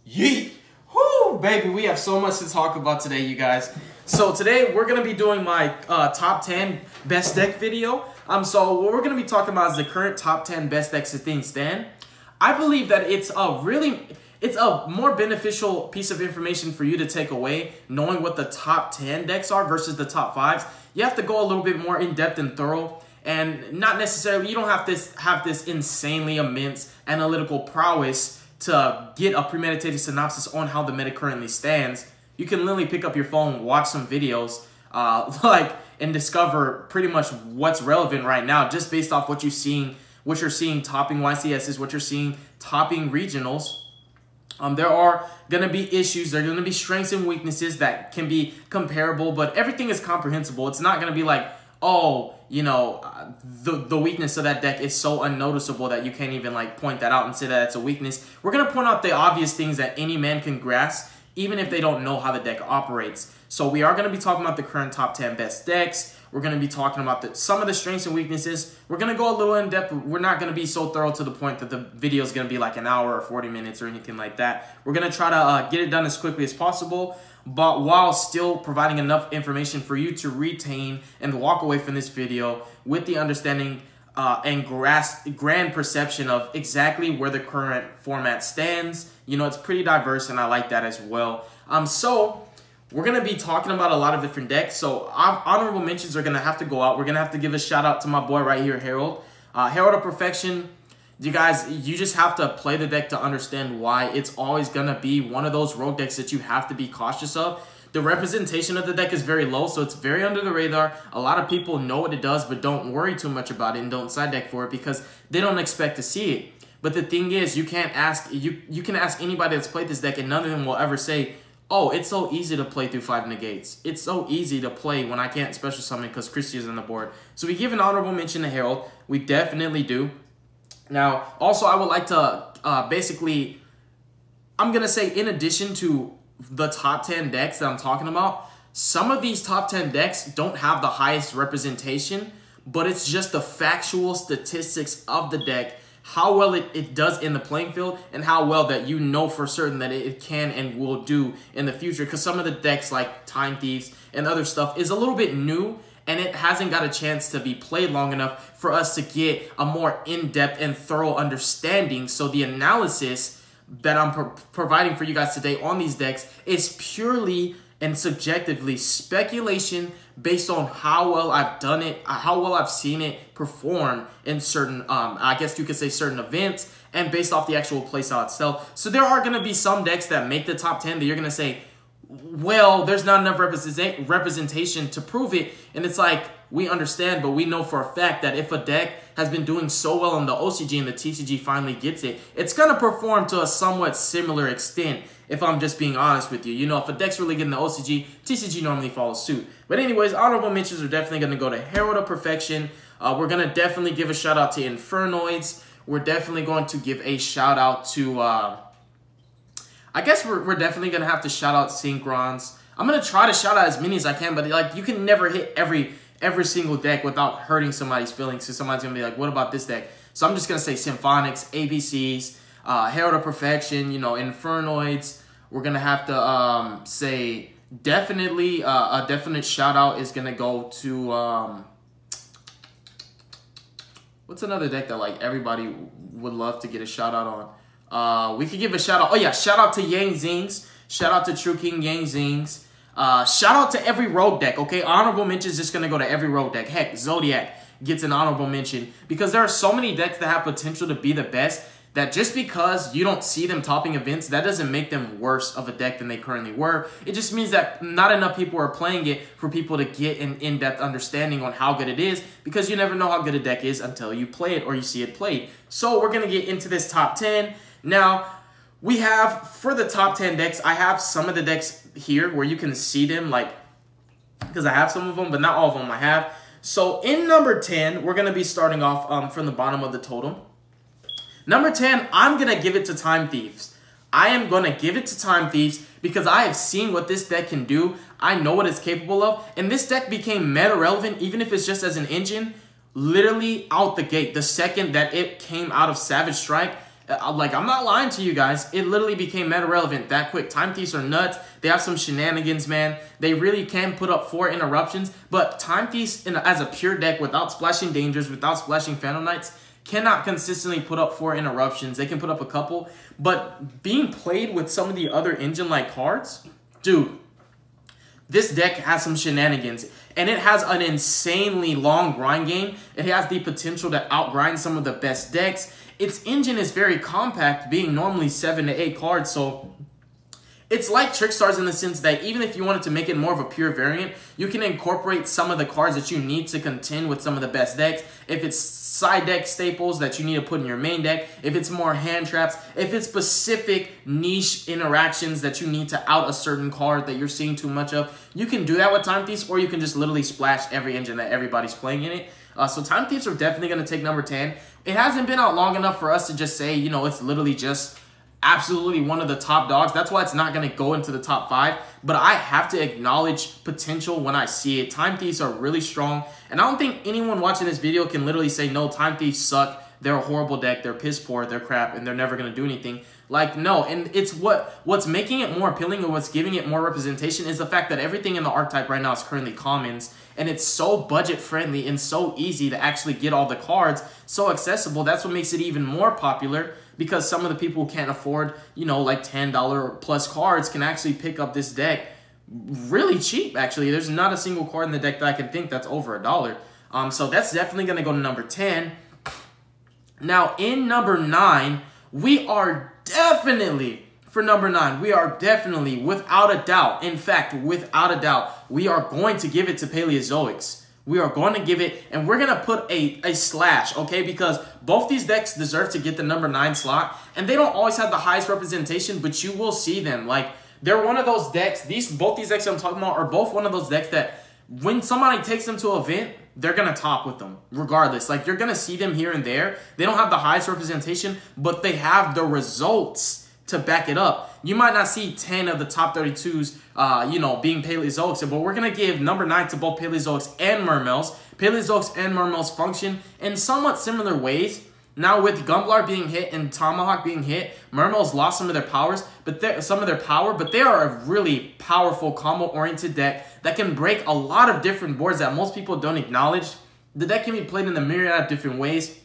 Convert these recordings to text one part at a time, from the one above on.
Yeet! Whoo, baby, we have so much to talk about today, you guys. So today we're gonna be doing my top 10 best deck video. So what we're gonna be talking about is the current top 10 best decks as things stand. I believe that it's a more beneficial piece of information for you to take away, knowing what the top 10 decks are versus the top 5s. You have to go a little bit more in-depth and thorough, and not necessarily, you don't have this insanely immense analytical prowess to get a premeditated synopsis on how the meta currently stands. You can literally pick up your phone, watch some videos, and discover pretty much what's relevant right now just based off what you're seeing topping YCSs, what you're seeing topping regionals. There are going to be issues, there are going to be strengths and weaknesses that can be comparable, but everything is comprehensible. It's not going to be like, oh, you know, the weakness of that deck is so unnoticeable that you can't even like point that out and say that it's a weakness. We're going to point out the obvious things that any man can grasp, even if they don't know how the deck operates. So we are going to be talking about the current top 10 best decks. We're going to be talking about some of the strengths and weaknesses. We're going to go a little in depth. We're not going to be so thorough to the point that the video is going to be like an hour or 40 minutes or anything like that. We're going to try to get it done as quickly as possible, but while still providing enough information for you to retain and walk away from this video with the understanding and grand perception of exactly where the current format stands. You know, it's pretty diverse, and I like that as well. So we're going to be talking about a lot of different decks. So honorable mentions are going to have to go out. We're going to have to give a shout out to my boy right here, Harold. Herald of Perfection. You guys, you just have to play the deck to understand why it's always going to be one of those rogue decks that you have to be cautious of. The representation of the deck is very low, so it's very under the radar. A lot of people know what it does, but don't worry too much about it and don't side deck for it because they don't expect to see it. But the thing is, you can ask anybody that's played this deck, and none of them will ever say, oh, it's so easy to play through 5 negates. It's so easy to play when I can't special summon because Christie is on the board. So we give an honorable mention to Herald. We definitely do. Now, also, I would like to basically, I'm going to say in addition to the top 10 decks that I'm talking about, some of these top 10 decks don't have the highest representation, but it's just the factual statistics of the deck, how well it does in the playing field, and how well that you know for certain that it can and will do in the future. Because some of the decks like Time Thieves and other stuff is a little bit new, and it hasn't got a chance to be played long enough for us to get a more in-depth and thorough understanding. So the analysis that I'm providing for you guys today on these decks is purely and subjectively speculation based on how well I've done it, how well I've seen it perform in certain, I guess you could say certain events, and based off the actual playstyle itself. So there are going to be some decks that make the top 10 that you're going to say, well, there's not enough representation to prove it. And it's like, we understand, but we know for a fact that if a deck has been doing so well in the OCG and the TCG finally gets it, it's going to perform to a somewhat similar extent, if I'm just being honest with you. You know, if a deck's really good in the OCG, TCG normally follows suit. But anyways, honorable mentions are definitely going to go to Herald of Perfection. We're going to definitely give a shout out to Infernoids. We're definitely going to give a shout out to, I guess we're definitely going to have to shout out Synchrons. I'm going to try to shout out as many as I can, but like you can never hit every single deck without hurting somebody's feelings, because somebody's going to be like, what about this deck? So I'm just going to say Symphonics, ABCs, Herald of Perfection, you know, Infernoids. We're going to have to say definitely a definite shout out is going to go to, what's another deck that like everybody would love to get a shout out on? We could give a shout out. Oh yeah, shout out to Yang Zings. Shout out to True King Yang Zings. Shout out to every rogue deck, okay? Honorable mention is just going to go to every rogue deck. Heck, Zodiac gets an honorable mention because there are so many decks that have potential to be the best that just because you don't see them topping events, that doesn't make them worse of a deck than they currently were. It just means that not enough people are playing it for people to get an in-depth understanding on how good it is, because you never know how good a deck is until you play it or you see it played. So we're going to get into this top 10. Now, we have, for the top 10 decks, I have some of the decks here where you can see them, like, because I have some of them, but not all of them I have. So in number 10, we're going to be starting off from the bottom of the totem. Number 10, I'm going to give it to Time Thieves. I am going to give it to Time Thieves because I have seen what this deck can do. I know what it's capable of. And this deck became meta relevant, even if it's just as an engine, literally out the gate. The second that it came out of Savage Strike, Like, I'm not lying to you guys. It literally became meta relevant that quick. Time Thieves are nuts. They have some shenanigans, man. They really can put up 4 interruptions. But Time Thieves, as a pure deck, without splashing Dangers, without splashing Phantom Knights, cannot consistently put up 4 interruptions. They can put up a couple. But being played with some of the other engine-like cards, dude, this deck has some shenanigans, and it has an insanely long grind game. It has the potential to outgrind some of the best decks. Its engine is very compact, being normally 7 to 8 cards, so it's like Trickstars in the sense that even if you wanted to make it more of a pure variant, you can incorporate some of the cards that you need to contend with some of the best decks. If it's side deck staples that you need to put in your main deck, if it's more hand traps, if it's specific niche interactions that you need to out a certain card that you're seeing too much of, you can do that with Time Thieves, or you can just literally splash every engine that everybody's playing in it. So Time Thieves are definitely going to take number 10. It hasn't been out long enough for us to just say, you know, it's literally just absolutely one of the top dogs. That's why it's not going to go into the top 5. But I have to acknowledge potential when I see it. Time Thieves are really strong. And I don't think anyone watching this video can literally say, no, Time Thieves suck. They're a horrible deck. They're piss poor. They're crap. And they're never going to do anything. Like, no. And it's what's making it more appealing and what's giving it more representation is the fact that everything in the archetype right now is currently commons. And it's so budget friendly and so easy to actually get all the cards. So accessible. That's what makes it even more popular. Because some of the people who can't afford, you know, like $10 plus cards can actually pick up this deck really cheap, actually. There's not a single card in the deck that I can think that's over $1. So that's definitely going to go to number 10. Now, in number 9, we are definitely, for number 9, we are definitely, without a doubt, in fact, without a doubt, we are going to give it to Paleozoics. We are going to give it, and we're going to put a slash, okay? Because both these decks deserve to get the number 9 slot, and they don't always have the highest representation, but you will see them. Like, they're one of those decks, both these decks I'm talking about are both one of those decks that when somebody takes them to an event, they're going to top with them, regardless. Like, you're going to see them here and there. They don't have the highest representation, but they have the results to back it up. You might not see 10 of the top 32s, you know, being Paleozoics, but we're going to give number 9 to both Paleozoics and Mermails. Paleozoics and Mermails function in somewhat similar ways. Now, with Gumblar being hit and Tomahawk being hit, Mermails lost some of their powers, but they are a really powerful combo-oriented deck that can break a lot of different boards that most people don't acknowledge. The deck can be played in a myriad of different ways.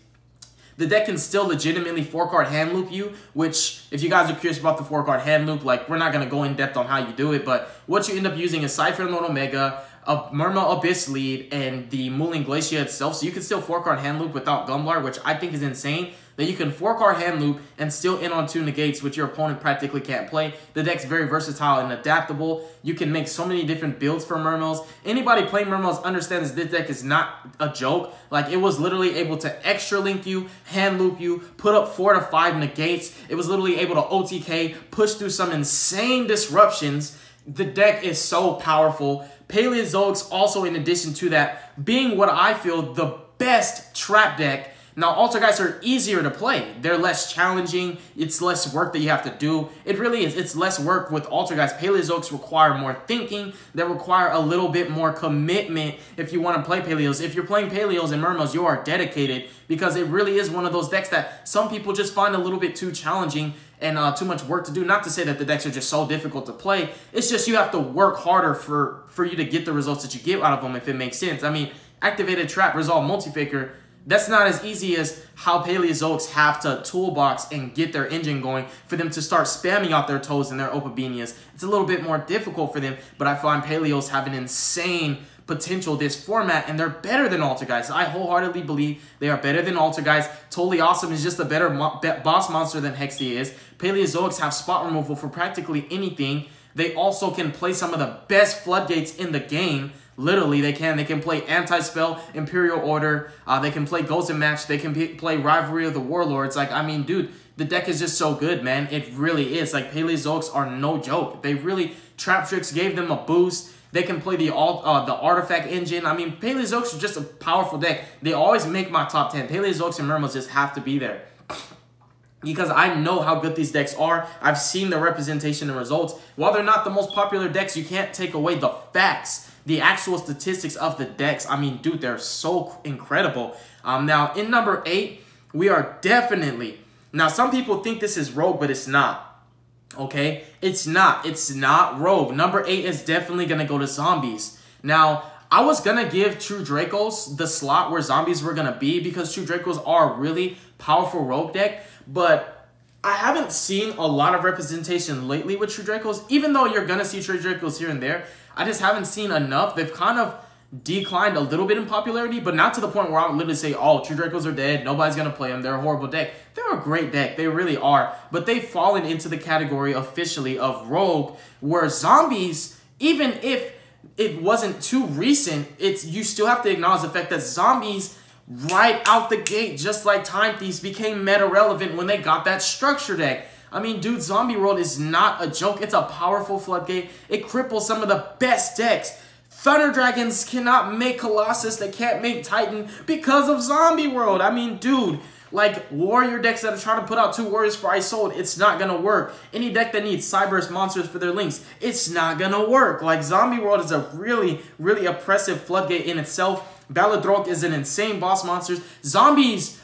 The deck can still legitimately 4-card hand loop you, which, if you guys are curious about the 4-card hand loop, like, we're not going to go in depth on how you do it, but what you end up using is Cypher Lord Omega, a Mermail Abyss lead, and the Mooling Glacier itself, so you can still 4-card hand loop without Gumblar, which I think is insane, that you can 4-card hand loop and still in on 2 negates, which your opponent practically can't play. The deck's very versatile and adaptable. You can make so many different builds for Mermails. Anybody playing Mermails understands this deck is not a joke. Like, it was literally able to extra link you, hand loop you, put up 4 to 5 negates. It was literally able to OTK, push through some insane disruptions. The deck is so powerful. Paleozoics also, in addition to that, being what I feel the best trap deck. Now, Altergeist are easier to play. They're less challenging. It's less work that you have to do. It really is. It's less work with Altergeist. Paleozoics require more thinking. They require a little bit more commitment if you want to play Paleos. If you're playing Paleos and Mermails, you are dedicated because it really is one of those decks that some people just find a little bit too challenging and too much work to do. Not to say that the decks are just so difficult to play. It's just you have to work harder for you to get the results that you get out of them, if it makes sense. I mean, Activated Trap, Resolve Multifaker, that's not as easy as how Paleozoics have to toolbox and get their engine going for them to start spamming out their toes and their Opabinias. It's a little bit more difficult for them, but I find Paleos have an insane potential this format, and they're better than Altergeist. I wholeheartedly believe they are better than Altergeist. Totally Awesome is just a better boss monster than Hexia is. Paleozoics have spot removal for practically anything. They also can play some of the best floodgates in the game. Literally, they can play Anti-Spell, Imperial Order, they can play Ghost and Match, they can play Rivalry of the Warlords. Like, I mean, dude, the deck is just so good, man. It really is. Like, Paleozoics are no joke. They really, Trap Tricks gave them a boost. They can play the Artifact engine. I mean, Paleozoics are just a powerful deck. They always make my top 10. Paleozoics and Mermails just have to be there. Because I know how good these decks are. I've seen the representation and results. While they're not the most popular decks, you can't take away the facts, the actual statistics of the decks. I mean, dude, they're so incredible. Now, in number 8, we are definitely Now, some people think this is rogue, but it's not. Okay? It's not. It's not rogue. Number 8 is definitely going to go to zombies. Now, I was going to give True Dracos the slot where zombies were going to be because True Dracos are a really powerful rogue deck, but I haven't seen a lot of representation lately with True Dracos. Even though you're going to see True Dracos here and there, I just haven't seen enough. They've kind of declined a little bit in popularity, but not to the point where I would literally say, oh, True Dracos are dead, nobody's going to play them, they're a horrible deck. They're a great deck, they really are, but they've fallen into the category officially of rogue, where zombies, even if it wasn't too recent, you still have to acknowledge the fact that zombies right out the gate, just like Time Thieves, became meta relevant when they got that structure deck. I mean, dude, Zombie World is not a joke. It's a powerful floodgate. It cripples some of the best decks. Thunder Dragons cannot make Colossus. They can't make Titan because of Zombie World. I mean, dude, like warrior decks that are trying to put out 2 warriors for Isolde, it's not going to work. Any deck that needs Cyberse monsters for their links, it's not going to work. Like, Zombie World is a really, really oppressive floodgate in itself. Baladrok is an insane boss monster. Zombies,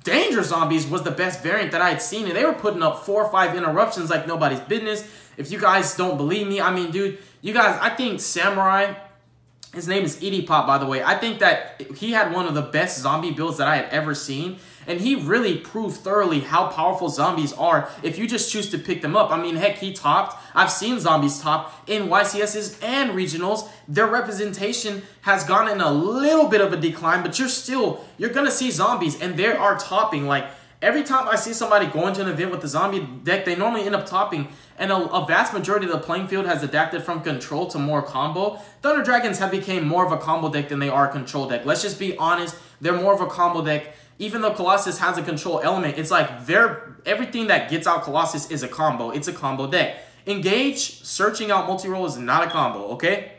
Danger Zombies was the best variant that I had seen, and they were putting up 4 or 5 interruptions like nobody's business. If you guys don't believe me, I mean, dude, you guys, I think Samurai, his name is Edie Pop, by the way. I think that he had one of the best zombie builds that I had ever seen. And he really proved thoroughly how powerful zombies are if you just choose to pick them up. I mean, heck, he topped. I've seen zombies top in YCSs and regionals. Their representation has gone in a little bit of a decline, but you're going to see zombies, and they are topping. Like, every time I see somebody going to an event with a zombie deck, they normally end up topping. And a vast majority of the playing field has adapted from control to more combo. Thunder Dragons have become more of a combo deck than they are a control deck. Let's just be honest. They're more of a combo deck. Even though Colossus has a control element, it's like everything that gets out Colossus is a combo. It's a combo deck. Engage, searching out multi-roll is not a combo, okay?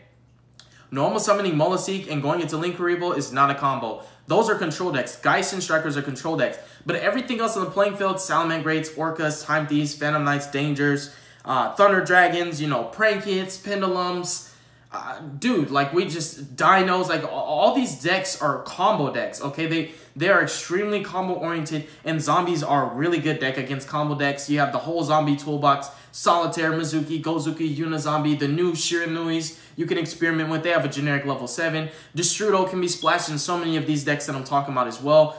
Normal summoning Molaseek and going into Link Karibo is not a combo. Those are control decks. Geist and Strikers are control decks. But everything else on the playing field, Salamangreats, Orcas, Time Thieves, Phantom Knights, Dangers, Thunder Dragons, you know, Prank Hits, Pendulums. Dude, like, we just, Dinos, like, all these decks are combo decks, okay? They are extremely combo-oriented, and zombies are a really good deck against combo decks. You have the whole zombie toolbox, Solitaire, Mizuki, Gozuki, Unizombie, the new Shiranuis you can experiment with. They have a generic level 7. Destrudo can be splashed in so many of these decks that I'm talking about as well.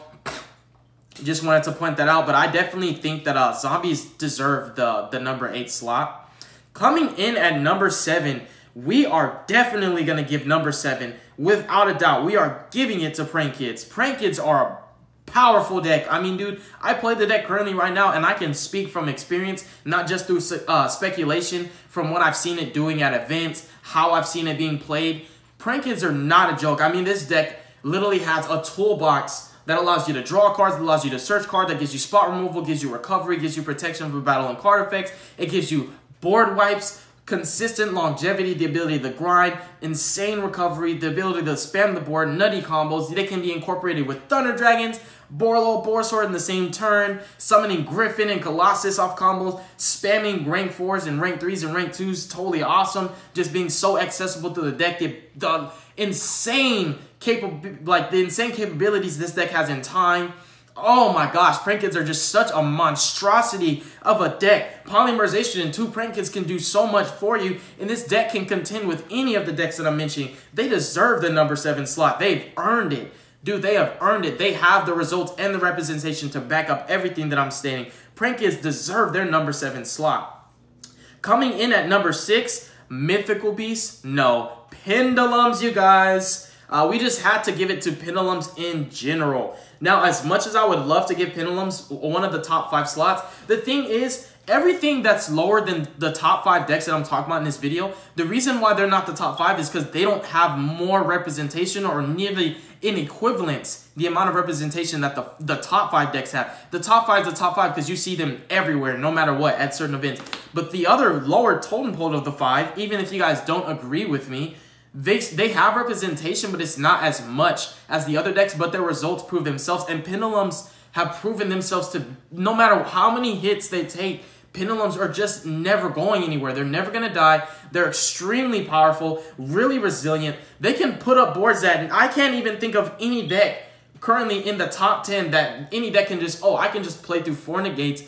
Just wanted to point that out, but I definitely think that zombies deserve the number 8 slot. Coming in at number 7, we are definitely going to give number 7. Without a doubt, we are giving it to Prank Kids. Prank Kids are a powerful deck. I mean, dude, I play the deck currently right now, and I can speak from experience, not just through speculation, from what I've seen it doing at events, how I've seen it being played. Prank Kids are not a joke. I mean, this deck literally has a toolbox that allows you to draw cards, that allows you to search cards, that gives you spot removal, gives you recovery, gives you protection from battle and card effects. It gives you board wipes, consistent longevity, the ability to grind, insane recovery, the ability to spam the board, nutty combos. They can be incorporated with Thunder Dragons, Borlo, Borsword in the same turn, summoning Griffin and Colossus off combos, spamming rank 4s and rank 3s and rank 2s, totally awesome. Just being so accessible to the deck. The insane capabilities this deck has in time. Oh my gosh, Prank Kids are just such a monstrosity of a deck. Polymerization and 2 Prank Kids can do so much for you, and this deck can contend with any of the decks that I'm mentioning. They deserve the number 7 slot. They've earned it. Dude, they have earned it. They have the results and the representation to back up everything that I'm stating. Prank Kids deserve their number 7 slot. Coming in at number 6, Mythical Beasts. No, Pendulums, you guys. We just had to give it to Pendulums in general. Now, as much as I would love to give Pendulums one of the top 5 slots, the thing is, everything that's lower than the top 5 decks that I'm talking about in this video, the reason why they're not the top 5 is because they don't have more representation or nearly in equivalence the amount of representation that the top 5 decks have. The top 5 is the top 5 because you see them everywhere, no matter what, at certain events. But the other lower totem pole of the 5, even if you guys don't agree with me, they have representation, but it's not as much as the other decks, but their results prove themselves. And Pendulums have proven themselves to, no matter how many hits they take, Pendulums are just never going anywhere. They're never going to die. They're extremely powerful, really resilient. They can put up boards that, and I can't even think of any deck currently in the top 10 that any deck can just, I can just play through 4 negates,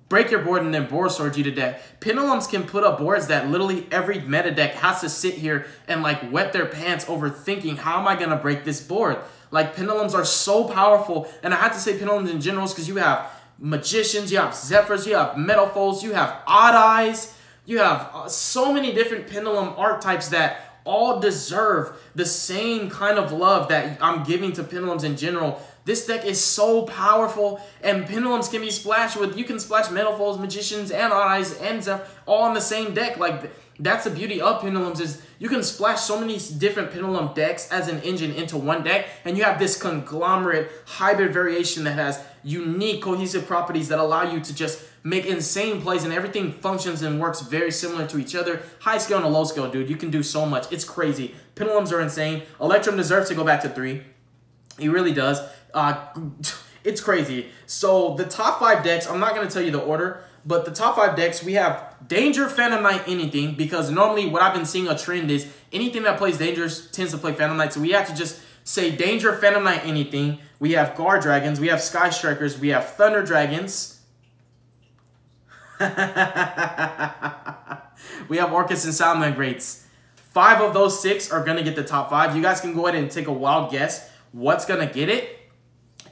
break your board, and then board sword you to death. Pendulums can put up boards that literally every meta deck has to sit here and like wet their pants over thinking, how am I going to break this board? Like, pendulums are so powerful, and I have to say pendulums in general because you have magicians, you have zephyrs, you have metal foes, you have odd eyes, you have so many different pendulum archetypes that all deserve the same kind of love that I'm giving to pendulums in general. This deck is so powerful, and pendulums can be splashed with, you can splash metal foes, magicians, and odd eyes, and zephyr all in the same deck. Like, that's the beauty of pendulums, is you can splash so many different pendulum decks as an engine into one deck, and you have this conglomerate hybrid variation that has unique cohesive properties that allow you to just make insane plays, and everything functions and works very similar to each other. High scale and a low scale, dude. You can do so much. It's crazy. Pendulums are insane. Electrum deserves to go back to 3. He really does. It's crazy. So the top 5 decks, I'm not going to tell you the order, but the top 5 decks, we have Danger, Phantom Knight, anything, because normally what I've been seeing a trend is anything that plays Danger tends to play Phantom Knight, so we have to just say Danger, Phantom Knight, anything. We have Guard Dragons, we have Sky Strikers, we have Thunder Dragons. We have Orcus and Salamangreats. 5 of those 6 are going to get the top 5. You guys can go ahead and take a wild guess what's going to get it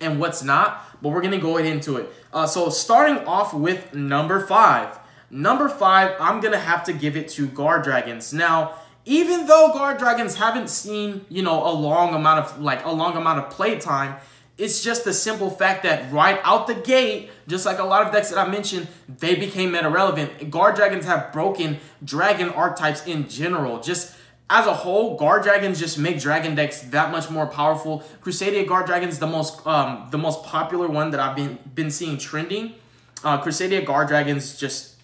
and what's not, but we're going to go ahead into it. So starting off with number 5. Number 5, I'm going to have to give it to Guard Dragons. Now, even though Guard Dragons haven't seen, a long amount of play time, it's just the simple fact that right out the gate, just like a lot of decks that I mentioned, they became meta relevant. Guard Dragons have broken dragon archetypes in general. Just as a whole, Guard Dragons just make dragon decks that much more powerful. Crusadia Guard Dragons, the most popular one that I've been seeing trending. Crusadia Guard Dragons just,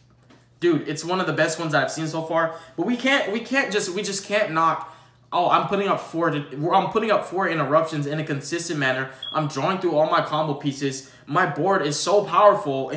dude, it's one of the best ones that I've seen so far. But we just can't knock. Oh, I'm putting up 4 interruptions in a consistent manner. I'm drawing through all my combo pieces. My board is so powerful.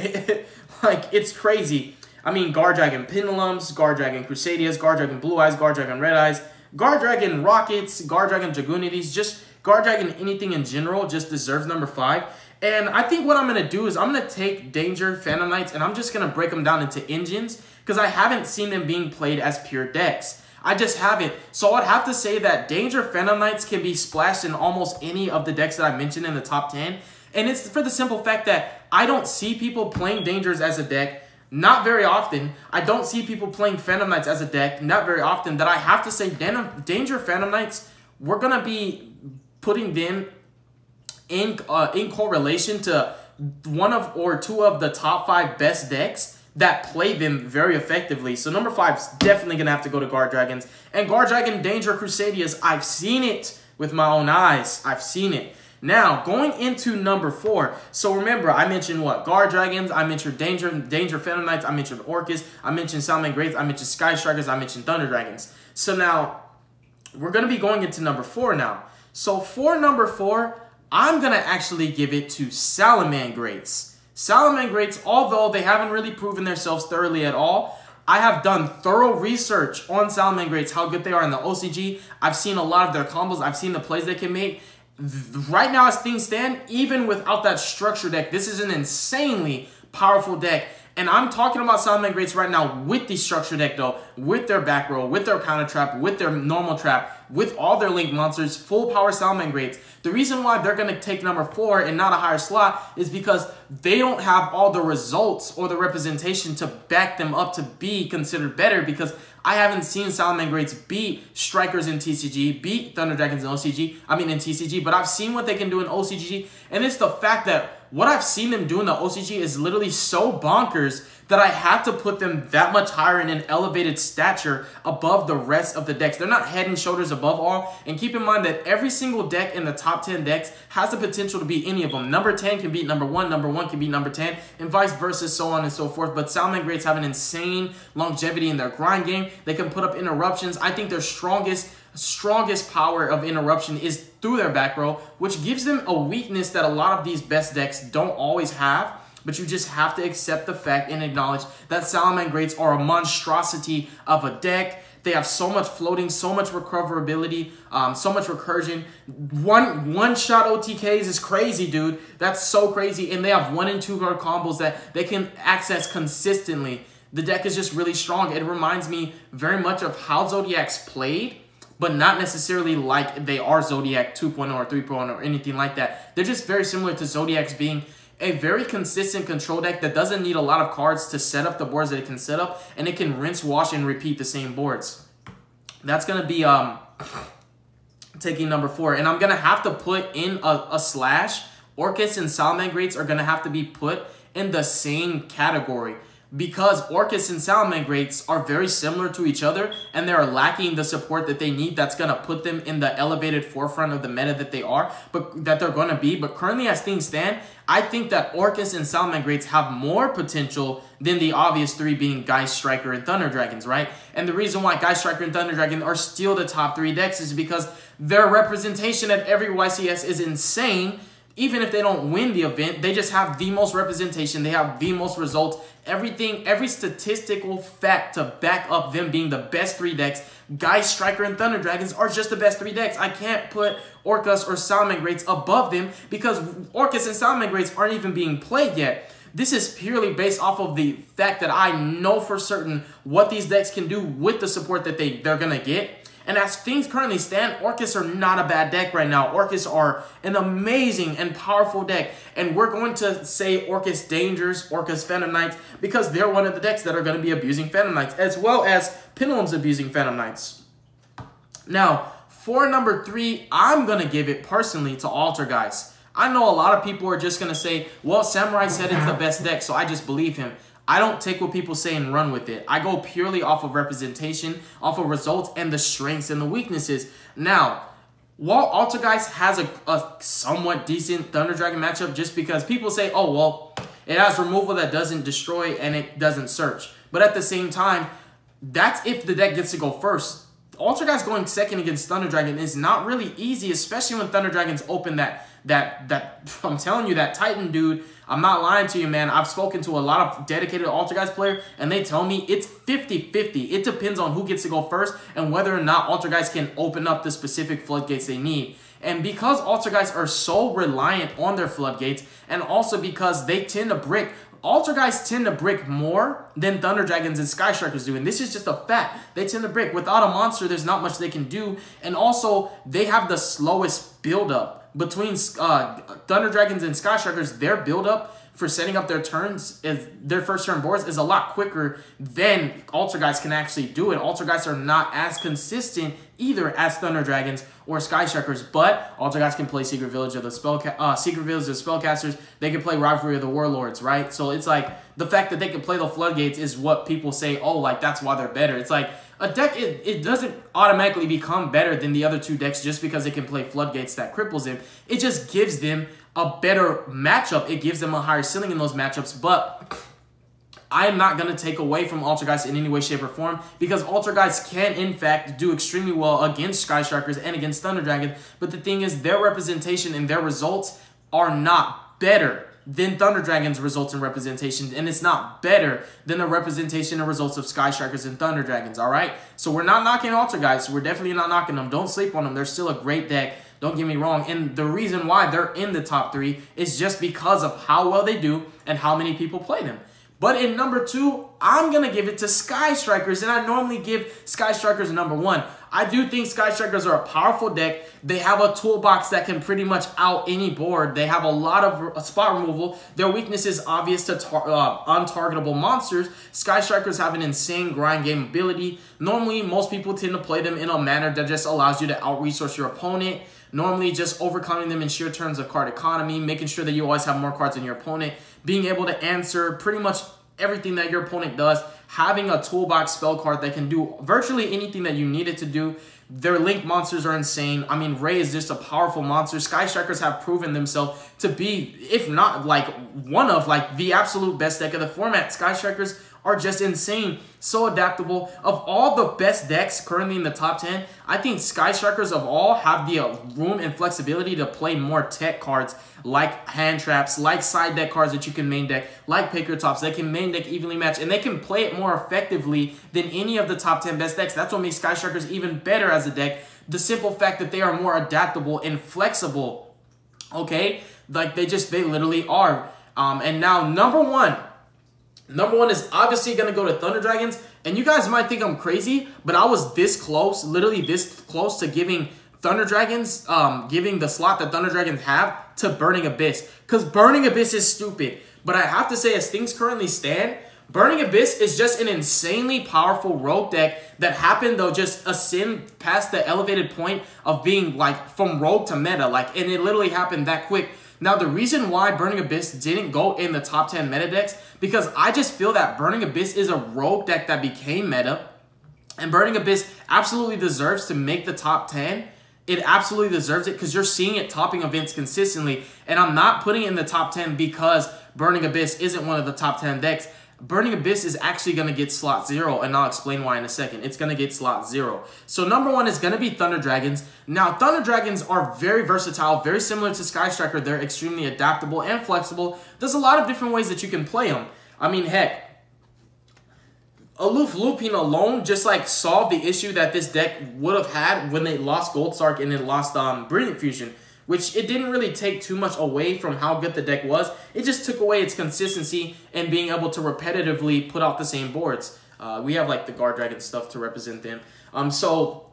Like, it's crazy. I mean, Guard Dragon Pendulums, Guard Dragon Crusadias, Guard Dragon Blue Eyes, Guard Dragon Red Eyes, Guard Dragon Rockets, Guard Dragon Dragoonities, just Guard Dragon anything in general just deserves number 5. And I think what I'm going to do is I'm going to take Danger, Phantom Knights, and I'm just going to break them down into engines because I haven't seen them being played as pure decks. I just haven't. So I'd have to say that Danger, Phantom Knights can be splashed in almost any of the decks that I mentioned in the top 10. And it's for the simple fact that I don't see people playing Dangers as a deck. Not very often. I don't see people playing Phantom Knights as a deck. Not very often. That I have to say Danger, Phantom Knights, we're going to be putting them in correlation to 1 or 2 of the top 5 best decks that play them very effectively. So number 5 is definitely going to have to go to Guard Dragons. And Guard Dragon Danger Crusadias, I've seen it with my own eyes. I've seen it. Now, going into number 4. So remember, I mentioned what? Guard Dragons, I mentioned Danger Phantom Knights, I mentioned Orcus, I mentioned Salamangreats, I mentioned Sky Strikers, I mentioned Thunder Dragons. So now, we're going to be going into number 4 now. So for number 4, I'm going to actually give it to Salamangreats. Salamangreats, although they haven't really proven themselves thoroughly at all, I have done thorough research on Salamangreats, how good they are in the OCG. I've seen a lot of their combos. I've seen the plays they can make. Right now, as things stand, even without that structure deck, this is an insanely powerful deck. And I'm talking about Salamangreats right now with the structure deck, though, with their back row, with their counter trap, with their normal trap, with all their link monsters, full power Salamangreats. The reason why they're going to take number 4 and not a higher slot is because they don't have all the results or the representation to back them up to be considered better, because I haven't seen Salamangreats beat Strikers in TCG, beat Thunder Dragons in TCG, but I've seen what they can do in OCG, and it's the fact that what I've seen them do in the OCG is literally so bonkers that I have to put them that much higher in an elevated stature above the rest of the decks. They're not head and shoulders above all. And keep in mind that every single deck in the top 10 decks has the potential to beat any of them. Number 10 can beat number 1, number 1 can beat number 10, and vice versa, so on and so forth. But Salamangreats have an insane longevity in their grind game. They can put up interruptions. I think their strongest power of interruption is through their back row, which gives them a weakness that a lot of these best decks don't always have. but you just have to accept the fact and acknowledge that Salamangreats are a monstrosity of a deck. They have so much floating, so much recoverability, so much recursion. One-shot OTKs is crazy, dude. That's so crazy. And they have 1 and 2 card combos that they can access consistently. The deck is just really strong. It reminds me very much of how Zodiac's played, but not necessarily like they are Zodiac 2.0 or 3.0 or anything like that. They're just very similar to Zodiac's being a very consistent control deck that doesn't need a lot of cards to set up the boards that it can set up, and it can rinse, wash, and repeat the same boards. That's going to be taking number 4. And I'm going to have to put in a slash. Orcus and Salamangreats are going to have to be put in the same category, because Orcus and Salamangreats are very similar to each other, and they're lacking the support that they need that's going to put them in the elevated forefront of the meta that they are, but that they're going to be. But currently, as things stand, I think that Orcus and Salamangreats have more potential than the obvious 3 being Geist Striker and Thunder Dragons, right? And the reason why Geist Striker and Thunder Dragon are still the top 3 decks is because their representation at every YCS is insane. Even if they don't win the event, they just have the most representation. They have the most results. Everything, every statistical fact to back up them being the best 3 decks. Geist, Striker, and Thunder Dragons are just the best 3 decks. I can't put Orcus or Salamangreats above them because Orcus and Salamangreats aren't even being played yet. This is purely based off of the fact that I know for certain what these decks can do with the support that they're going to get. And as things currently stand, Orcus are not a bad deck right now. Orcus are an amazing and powerful deck. And we're going to say Orcus Dangers, Orcus Phantom Knights, because they're one of the decks that are going to be abusing Phantom Knights, as well as Pendulum's abusing Phantom Knights. Now, for number 3, I'm going to give it personally to Altergeist. I know a lot of people are just going to say, well, Samurai said it's the best deck, so I just believe him. I don't take what people say and run with it. I go purely off of representation, off of results, and the strengths and the weaknesses. Now, while Altergeist has a somewhat decent Thunder Dragon matchup, just because people say, oh, well, it has removal that doesn't destroy and it doesn't search. But at the same time, that's if the deck gets to go first. Altergeist going second against Thunder Dragon is not really easy, especially when Thunder Dragons open that I'm telling you, that Titan dude. I'm not lying to you, man. I've spoken to a lot of dedicated Altergeist players, and they tell me it's 50-50. It depends on who gets to go first and whether or not Altergeist can open up the specific floodgates they need. And because Altergeist are so reliant on their floodgates, and also because they tend to brick, Altergeist tend to brick more than Thunder Dragons and Sky Strikers do. And this is just a fact. They tend to brick. Without a monster, there's not much they can do. And also, they have the slowest build-up. Between Thunder Dragons and Sky Strikers, their build-up for setting up their turns, their first turn boards, is a lot quicker than Altergeist can actually do it. Altergeist are not as consistent either as Thunder Dragons or Sky Strikers, but Altergeist can play Secret Village of the Spellcasters. They can play Rivalry of the Warlords, right? So it's like the fact that they can play the Floodgates is what people say, oh, like that's why they're better. It's like a deck, it doesn't automatically become better than the other 2 decks just because it can play Floodgates that cripples them. It just gives them a better matchup. It gives them a higher ceiling in those matchups, but I am not going to take away from Altergeist in any way, shape, or form, because Altergeist can, in fact, do extremely well against Sky Strikers and against Thunder Dragons, but the thing is, their representation and their results are not better than Thunder Dragon's results and representation, and it's not better than the representation and results of Sky Strikers and Thunder Dragons, all right? So we're not knocking Altergeist. We're definitely not knocking them. Don't sleep on them. They're still a great deck. Don't get me wrong. And the reason why they're in the top 3 is just because of how well they do and how many people play them. But in number 2, I'm going to give it to Sky Strikers, and I normally give Sky Strikers number 1. I do think Sky Strikers are a powerful deck. They have a toolbox that can pretty much out any board. They have a lot of spot removal. Their weakness is obvious to untargetable monsters. Sky Strikers have an insane grind game ability. Normally, most people tend to play them in a manner that just allows you to out-resource your opponent. Normally, just overcoming them in sheer terms of card economy, making sure that you always have more cards than your opponent, being able to answer pretty much everything that your opponent does, having a toolbox spell card that can do virtually anything that you need it to do. Their link monsters are insane. I mean, Ray is just a powerful monster. Sky Strikers have proven themselves to be, if not like one of like the absolute best deck of the format. Sky Strikers are just insane. So adaptable. Of all the best decks currently in the top 10, I think Sky Strikers of all have the room and flexibility to play more tech cards like hand traps, like side deck cards that you can main deck, like picker tops. They can main deck evenly match, and they can play it more effectively than any of the top 10 best decks. That's what makes Sky Strikers even better as a deck. The simple fact that they are more adaptable and flexible. Okay? Like, they literally are. And now, number one is obviously going to go to Thunder Dragons. And you guys might think I'm crazy, but I was this close, literally this close to giving Thunder Dragons, giving the slot that Thunder Dragons have to Burning Abyss. Because Burning Abyss is stupid. But I have to say, as things currently stand, Burning Abyss is just an insanely powerful rogue deck that happened to just ascend past the elevated point of being like from rogue to meta. Like, and it literally happened that quick. Now, the reason why Burning Abyss didn't go in the top 10 meta decks, because I just feel that Burning Abyss is a rogue deck that became meta, and Burning Abyss absolutely deserves to make the top 10. It absolutely deserves it because you're seeing it topping events consistently, and I'm not putting it in the top 10 because Burning Abyss isn't one of the top 10 decks. Burning Abyss is actually going to get slot 0, and I'll explain why in a second. It's going to get slot 0. So number 1 is going to be Thunder Dragons. Now, Thunder Dragons are very versatile, very similar to Sky Striker. They're extremely adaptable and flexible. There's a lot of different ways that you can play them. I mean, heck, Aloof Looping alone just like solved the issue that this deck would have had when they lost Gold Sark and it lost Brilliant Fusion, which it didn't really take too much away from how good the deck was. It just took away its consistency and being able to repetitively put out the same boards. We have like the Guard Dragon stuff to represent them. So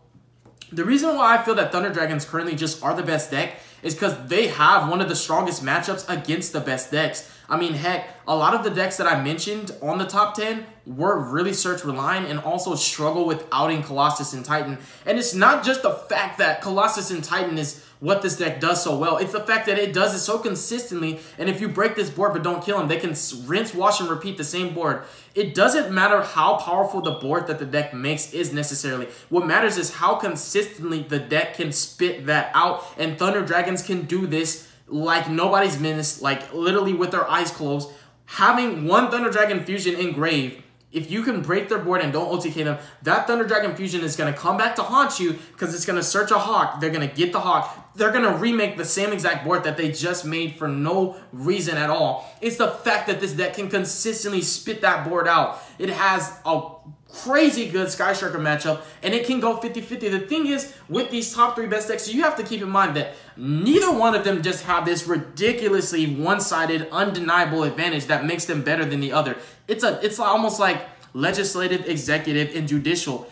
the reason why I feel that Thunder Dragons currently just are the best deck is because they have one of the strongest matchups against the best decks. I mean, heck, a lot of the decks that I mentioned on the top 10 were really search reliant and also struggle with outing Colossus and Titan. And it's not just the fact that Colossus and Titan is what this deck does so well. It's the fact that it does it so consistently, and if you break this board but don't kill them, they can rinse, wash, and repeat the same board. It doesn't matter how powerful the board that the deck makes is necessarily. What matters is how consistently the deck can spit that out, and Thunder Dragons can do this like nobody's business, like literally with their eyes closed. Having one Thunder Dragon Fusion engraved, if you can break their board and don't OTK them, that Thunder Dragon Fusion is going to come back to haunt you because it's going to search a Hawk. They're going to get the Hawk. They're going to remake the same exact board that they just made for no reason at all. It's the fact that this deck can consistently spit that board out. It has a crazy good Sky Striker matchup, and it can go 50-50. The thing is, with these top 3 best decks, you have to keep in mind that neither one of them just have this ridiculously one-sided, undeniable advantage that makes them better than the other. It's almost like legislative, executive, and judicial.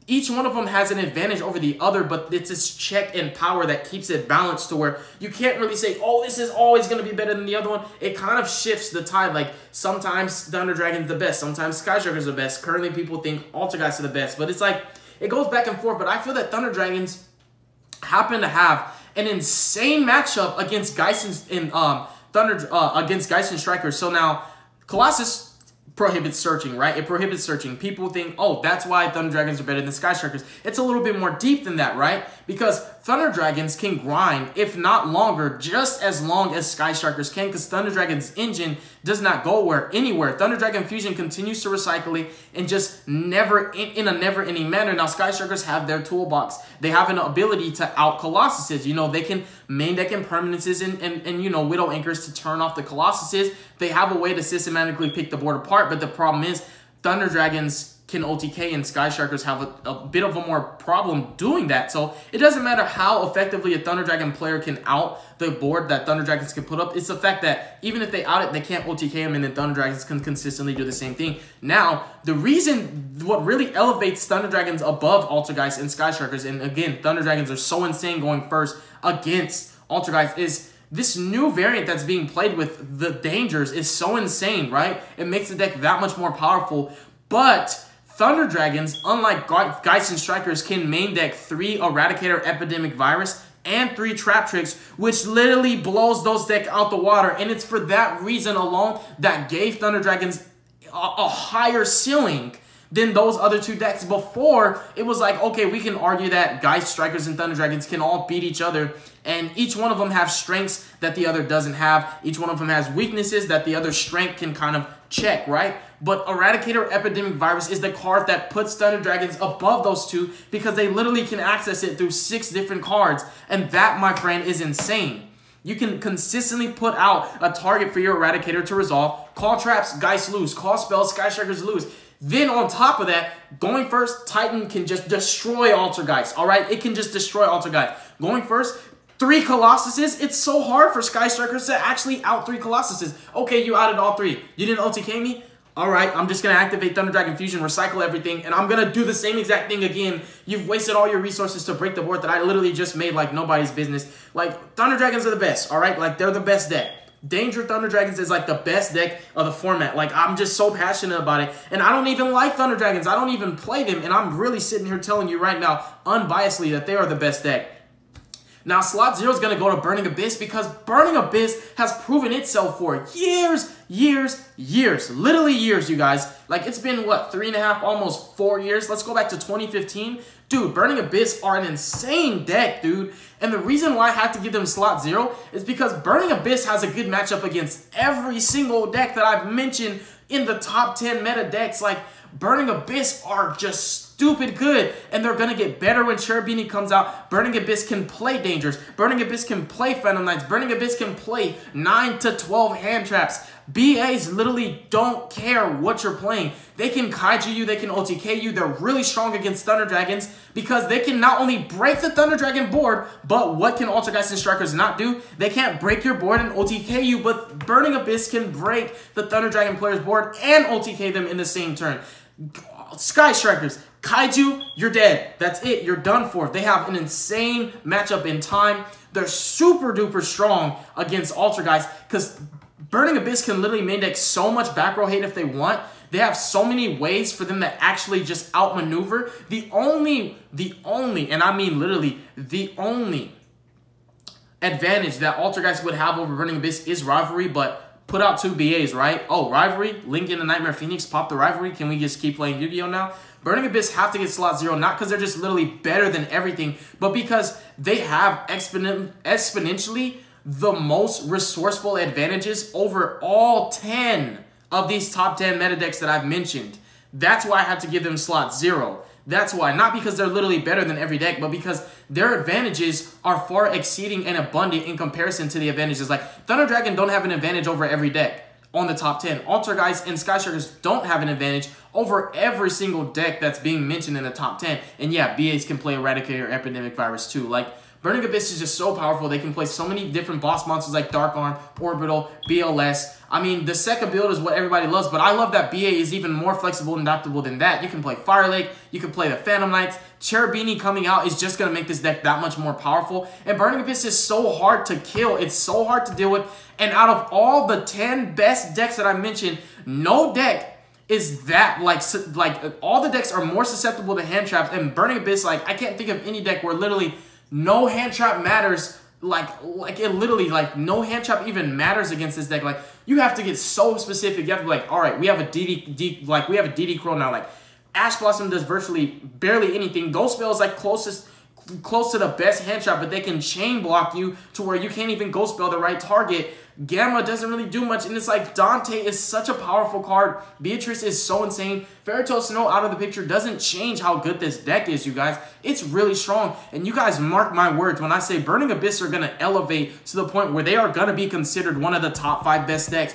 Each one of them has an advantage over the other, but it's this check and power that keeps it balanced to where you can't really say, oh, this is always going to be better than the other one. It kind of shifts the tide. Like, sometimes Thunder Dragon's the best. Sometimes Sky Striker's the best. Currently, people think Altergeist are the best. But it's like, it goes back and forth. But I feel that Thunder Dragons happen to have an insane matchup against Geist and against Geist and Strikers. So now, Colossus prohibits searching, right? It prohibits searching. People think, oh, that's why Thunder Dragons are better than Sky Strikers. It's a little bit more deep than that, right? Because Thunder Dragons can grind, if not longer, just as long as Sky Strikers can, because Thunder Dragon's engine does not go anywhere. Thunder Dragon Fusion continues to recycle it and just never, in a never-ending manner. Now, Sky Strikers have their toolbox. They have an ability to out Colossuses. You know, they can main deck impermanences and you know, Widow Anchors to turn off the Colossuses. They have a way to systematically pick the board apart, but the problem is Thunder Dragons can OTK and Sky Strikers have a bit of a more problem doing that. So it doesn't matter how effectively a Thunder Dragon player can out the board that Thunder Dragons can put up. It's the fact that even if they out it, they can't OTK them, and then Thunder Dragons can consistently do the same thing. Now, the reason, what really elevates Thunder Dragons above Altergeist and Sky Strikers, and again, Thunder Dragons are so insane going first against Altergeist, is this new variant that's being played with the dangers is so insane, right? It makes the deck that much more powerful. But Thunder Dragons, unlike Geist and Strikers, can main deck 3 Eradicator Epidemic Virus and 3 Trap Tricks, which literally blows those decks out the water. And it's for that reason alone that gave Thunder Dragons a higher ceiling than those other 2 decks. Before, it was like, okay, we can argue that Geist, Strikers, and Thunder Dragons can all beat each other, and each one of them have strengths that the other doesn't have. Each one of them has weaknesses that the other strength can kind of check, right? But Eradicator Epidemic Virus is the card that puts Thunder Dragons above those two because they literally can access it through 6 different cards. And that, my friend, is insane. You can consistently put out a target for your Eradicator to resolve. Call traps, Geist lose. Call spells, Sky Strikers lose. Then on top of that, going first, Titan can just destroy Altergeist, all right? It can just destroy Altergeist. Going first, 3 Colossuses. It's so hard for Sky Strikers to actually out 3 Colossuses. Okay, you outed all 3. You didn't OTK me? All right, I'm just going to activate Thunder Dragon Fusion, recycle everything, and I'm going to do the same exact thing again. You've wasted all your resources to break the board that I literally just made like nobody's business. Like, Thunder Dragons are the best, all right? Like, they're the best deck. Danger Thunder Dragons is like the best deck of the format. Like, I'm just so passionate about it. And I don't even like Thunder Dragons. I don't even play them. And I'm really sitting here telling you right now, unbiasedly, that they are the best deck. Now, slot 0 is going to go to Burning Abyss because Burning Abyss has proven itself for years. Literally years, you guys. Like, it's been, what, 3.5, almost 4 years? Let's go back to 2015. Dude, Burning Abyss are an insane deck, dude. And the reason why I had to give them slot 0 is because Burning Abyss has a good matchup against every single deck that I've mentioned in the top 10 meta decks. Like, Burning Abyss are just stupid good, and they're going to get better when Cherubini comes out. Burning Abyss can play Dangers. Burning Abyss can play Phantom Knights. Burning Abyss can play 9 to 12 hand traps. BAs literally don't care what you're playing. They can Kaiju you, they can OTK you. They're really strong against Thunder Dragons because they can not only break the Thunder Dragon board, but what can Altergeist and Strikers not do? They can't break your board and OTK you, but Burning Abyss can break the Thunder Dragon player's board and OTK them in the same turn. Sky Strikers, Kaiju, you're dead. That's it. You're done for. They have an insane matchup in time. They're super duper strong against Altergeist because Burning Abyss can literally main deck so much back row hate if they want. They have so many ways for them to actually just outmaneuver. The only, and I mean literally the only advantage that Altergeist would have over Burning Abyss is Rivalry, but put out 2 BAs, right? Oh, Rivalry, Lincoln and Nightmare Phoenix, pop the Rivalry. Can we just keep playing Yu-Gi-Oh now? Burning Abyss have to get slot 0, not because they're just literally better than everything, but because they have exponentially the most resourceful advantages over all 10 of these top 10 meta decks that I've mentioned. That's why I had to give them slot 0. That's why. Not because they're literally better than every deck, but because their advantages are far exceeding and abundant in comparison to the advantages. Like, Thunder Dragon don't have an advantage over every deck on the top 10. Altergeist and Sky Strikers don't have an advantage over every single deck that's being mentioned in the top 10. And yeah, BAs can play Eradicator Epidemic Virus too. Like, Burning Abyss is just so powerful. They can play so many different boss monsters like Dark Arm, Orbital, BLS. I mean, the second build is what everybody loves, but I love that BA is even more flexible and adaptable than that. You can play Fire Lake. You can play the Phantom Knights. Cherubini coming out is just going to make this deck that much more powerful. And Burning Abyss is so hard to kill. It's so hard to deal with. And out of all the 10 best decks that I mentioned, no deck is that, like all the decks are more susceptible to hand traps. And Burning Abyss, like, I can't think of any deck where literally no hand trap matters. Like it literally, like, no hand trap even matters against this deck. Like, you have to get so specific. You have to be like, all right, we have a DD Crow now. Like, Ash Blossom does virtually barely anything. Ghost Spell is like close to the best hand trap, but they can chain block you to where you can't even Ghost Spell the right target. Gamma doesn't really do much, and it's like Dante is such a powerful card. Beatrice is so insane. Fairytale Snow out of the picture doesn't change how good this deck is, you guys. It's really strong, and you guys mark my words when I say Burning Abyss are going to elevate to the point where they are going to be considered one of the top 5 best decks,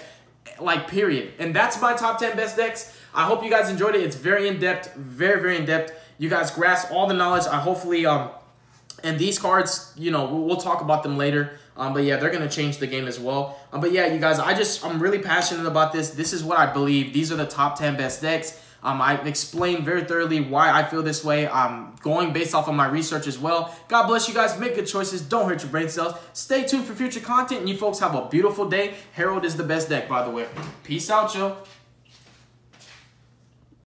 like, period. And that's my top 10 best decks. I hope you guys enjoyed it. It's very in-depth, very, very in-depth. You guys grasp all the knowledge. I hopefully, and these cards, you know, we'll talk about them later. But yeah, they're going to change the game as well. But yeah, you guys, I'm really passionate about this. This is what I believe. These are the top 10 best decks. I've explained very thoroughly why I feel this way. I'm going based off of my research as well. God bless you guys. Make good choices. Don't hurt your brain cells. Stay tuned for future content. And you folks have a beautiful day. Herald is the best deck, by the way. Peace out, y'all.